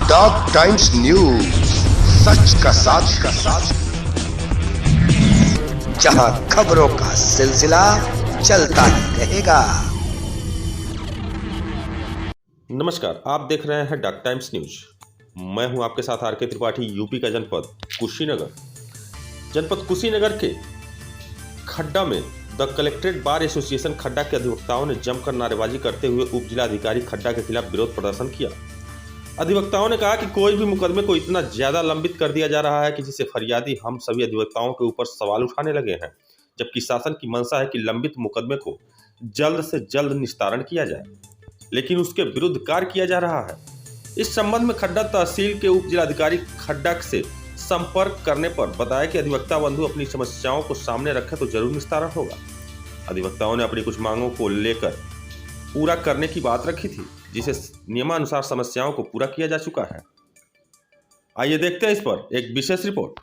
Top times news, सच का साथ, जहां खबरों का सिलसिला चलता ही रहेगा। नमस्कार, आप देख रहे हैं डॉक टाइम्स न्यूज। मैं हूं आपके साथ आर.के. त्रिपाठी। यूपी का जनपद कुशीनगर के खड्डा में द कलेक्ट्रेट बार एसोसिएशन खड्डा के अधिवक्ताओं ने जमकर नारेबाजी करते हुए उप जिलाधिकारी खड्डा के खिलाफ विरोध प्रदर्शन किया। अधिवक्ताओं ने कहा कि कोई भी मुकदमे को इतना ज्यादा लंबित कर दिया जा रहा है कि जिससे फरियादी हम सभी अधिवक्ताओं के ऊपर सवाल उठाने लगे हैं, जबकि शासन की मंशा है कि लंबित मुकदमे को जल्द से जल्द निस्तारण किया जाए, लेकिन उसके विरुद्ध कार्य किया जा रहा है। इस संबंध में खड्डा तहसील के उप जिलाधिकारी खड्डा से संपर्क करने पर बताया कि अधिवक्ता बंधु अपनी समस्याओं को सामने रखें तो जरूर निस्तारण होगा। अधिवक्ताओं ने अपनी कुछ मांगों को लेकर पूरा करने की बात रखी थी, जिसे नियमानुसार समस्याओं को पूरा किया जा चुका है। आइए देखते हैं इस पर एक विशेष रिपोर्ट।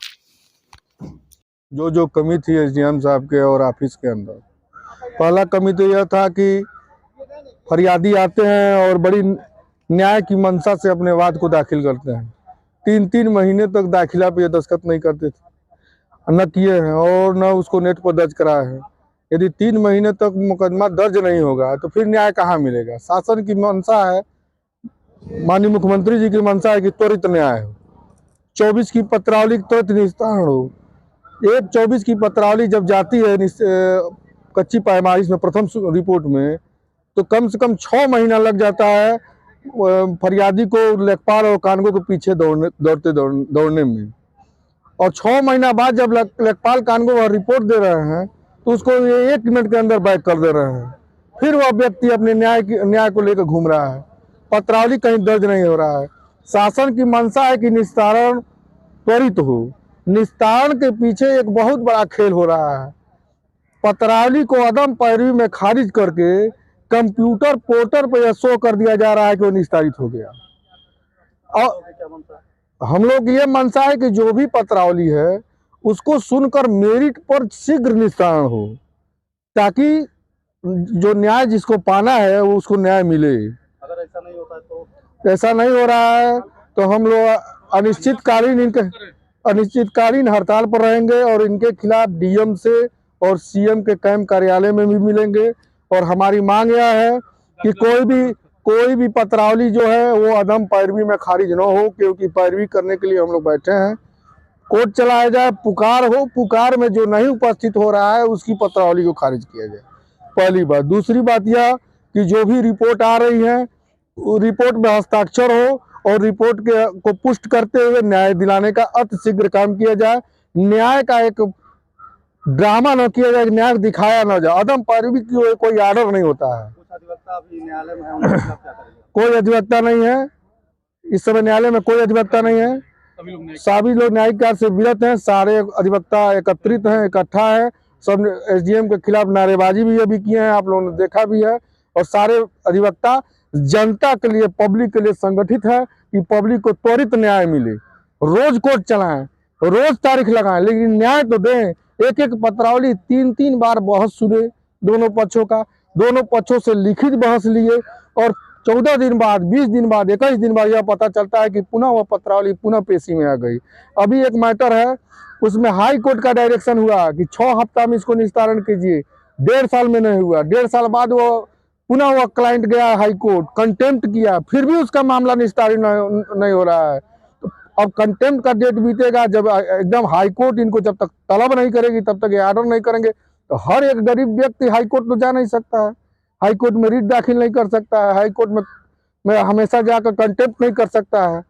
जो कमी थी एसडीएम साहब के और ऑफिस के अंदर, पहला कमी तो यह था कि फरियादी आते हैं और बड़ी न्याय की मंशा से अपने वाद को दाखिल करते हैं। 3-3 महीने तक दाखिला पे दस्तखत नहीं करते थे, न किए हैं और न उसको नेट पर दर्ज कराया है। यदि 3 महीने तक मुकदमा दर्ज नहीं होगा तो फिर न्याय कहाँ मिलेगा। शासन की मंशा है, माननीय मुख्यमंत्री जी की मंशा है कि त्वरित न्याय हो, 24 की पत्रावली त्वरित निस्तारण हो। 1/24 की पत्रावली जब जाती है कच्ची पैमाइश में प्रथम रिपोर्ट में, तो कम से कम 6 महीना लग जाता है फरियादी को लेखपाल और कानगो के पीछे दौड़ने में। और 6 महीना बाद जब लेखपाल कानगो रिपोर्ट दे रहे हैं तो उसको ये 1 मिनट के अंदर बैक कर दे रहे हैं। फिर वह व्यक्ति अपने न्याय को लेकर घूम रहा है, पत्रावली कहीं दर्ज नहीं हो रहा है। शासन की मंशा है कि निस्तारण त्वरित हो, निस्तारण के पीछे एक बहुत बड़ा खेल हो रहा है। पत्रावली को अदम पैरवी में खारिज करके कंप्यूटर पोर्टल पर यह शो कर दिया जा रहा है कि वो निस्तारित हो गया। और हम लोग ये मंशा है कि जो भी पत्रावली है उसको सुनकर मेरिट पर शीघ्र निस्तारण हो, ताकि जो न्याय जिसको पाना है वो उसको न्याय मिले। अगर ऐसा नहीं होता है तो ऐसा नहीं हो रहा है तो हम लोग अनिश्चितकालीन हड़ताल पर रहेंगे और इनके खिलाफ डीएम से और सीएम के कैंप कार्यालय में भी मिलेंगे। और हमारी मांग यह है कि कोई भी पत्रावली जो है वो अदम पैरवी में खारिज न हो, क्योंकि पैरवी करने के लिए हम लोग बैठे हैं। कोर्ट चलाया जाए, पुकार हो, पुकार में जो नहीं उपस्थित हो रहा है उसकी पत्रावली को खारिज किया जाए, पहली बात। दूसरी बात यह कि जो भी रिपोर्ट आ रही है रिपोर्ट में हस्ताक्षर हो और रिपोर्ट को पुष्ट करते हुए न्याय दिलाने का अति शीघ्र काम किया जाए। न्याय का एक ड्रामा न किया जाए, न्याय दिखाया न जाए। अदम पैरवी की कोई आर्डर नहीं होता है। कुछ अधिवक्ता अभी न्यायालय में है, उनके खिलाफ क्या करेंगे? कोई अधिवक्ता नहीं है इस समय, न्यायालय में कोई अधिवक्ता नहीं है। सभी लोग न्यायिक कार्य से विरत हैं, सारे अधिवक्ता एकत्रित हैं, इकट्ठा है। सब एसडीएम के खिलाफ नारेबाजी भी अभी किए हैं, आप लोगों ने देखा भी है। और सारे अधिवक्ता जनता के लिए, पब्लिक के लिए संगठित है कि पब्लिक को त्वरित न्याय मिले। रोज कोर्ट चलाएं, रोज तारीख लगाएं, लेकिन न्याय तो दें। एक पत्रावली 3-3 बार बहस सुने दोनों पक्षों का, दोनों पक्षों से लिखित बहस लिए और 14 दिन बाद, 20 दिन बाद, 21 दिन बाद यह पता चलता है कि पुनः वह पत्रावली पुनः पेशी में आ गई। अभी एक मैटर है, उसमें हाई कोर्ट का डायरेक्शन हुआ कि 6 हफ्ता में इसको निस्तारण कीजिए, 1.5 साल में नहीं हुआ। 1.5 साल बाद वो पुनः वह क्लाइंट गया हाई कोर्ट, कंटेम्प्ट किया, फिर भी उसका मामला निस्तारित नहीं हो रहा है। अब कंटेम्प्ट का डेट बीतेगा जब एकदम हाई कोर्ट इनको जब तक तलब नहीं करेगी तब तक ये ऑर्डर नहीं करेंगे। तो हर एक गरीब व्यक्ति हाई कोर्ट तो जा नहीं सकता है, हाई कोर्ट में रिट दाखिल नहीं कर सकता है, हाई कोर्ट में हमेशा जाकर कंटेम्प्ट नहीं कर सकता है।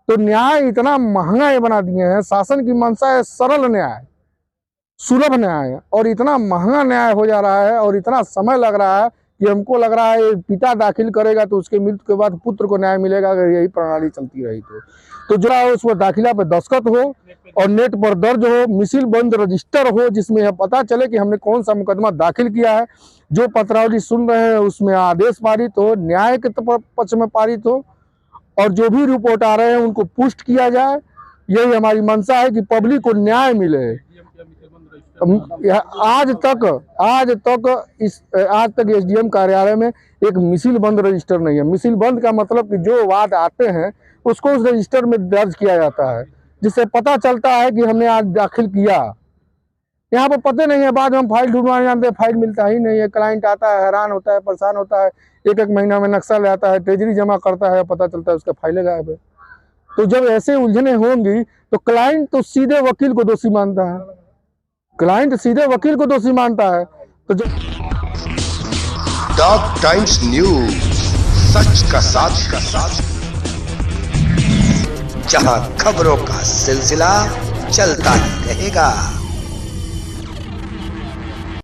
तो न्याय इतना महंगा बना दिए हैं। शासन की मंशा है सरल न्याय, सुलभ न्याय, और इतना महंगा न्याय हो जा रहा है और इतना समय लग रहा है कि हमको लग रहा है पिता दाखिल करेगा तो उसके मृत्यु के बाद पुत्र को न्याय मिलेगा, अगर यही प्रणाली चलती रही तो जो है उसमें दाखिला पर दस्तखत हो और नेट पर दर्ज हो, मिसिल बंद रजिस्टर हो, जिसमें यह पता चले कि हमने कौन सा मुकदमा दाखिल किया है। जो पत्रावली सुन रहे हैं उसमें आदेश पारित हो, न्याय के पक्ष में पारित हो, और जो भी रिपोर्ट आ रहे हैं उनको पुष्ट किया जाए। यही हमारी मंशा है कि पब्लिक को न्याय मिले। आज तक एसडीएम कार्यालय में एक मिसिल बंद रजिस्टर नहीं है। मिसिल बंद का मतलब कि जो वाद आते हैं उसको उस रजिस्टर में दर्ज किया जाता है, जिससे पता चलता है कि हमने आज दाखिल किया। यहाँ पर पता नहीं है, बाद में हम फाइल ढूंढवाने जानते हैं, फाइल मिलता ही नहीं है। क्लाइंट आता है, हैरान होता है, परेशान होता है, एक महीना में नक्शा ले आता है, ट्रेजरी जमा करता है, पता चलता है उसका फाइलें गायब है। तो जब ऐसे उलझने होंगी तो क्लाइंट तो सीधे वकील को दोषी मानता है, तो जब टॉप टाइम्स न्यूज, सच का साथ, जहां खबरों का सिलसिला चलता ही रहेगा।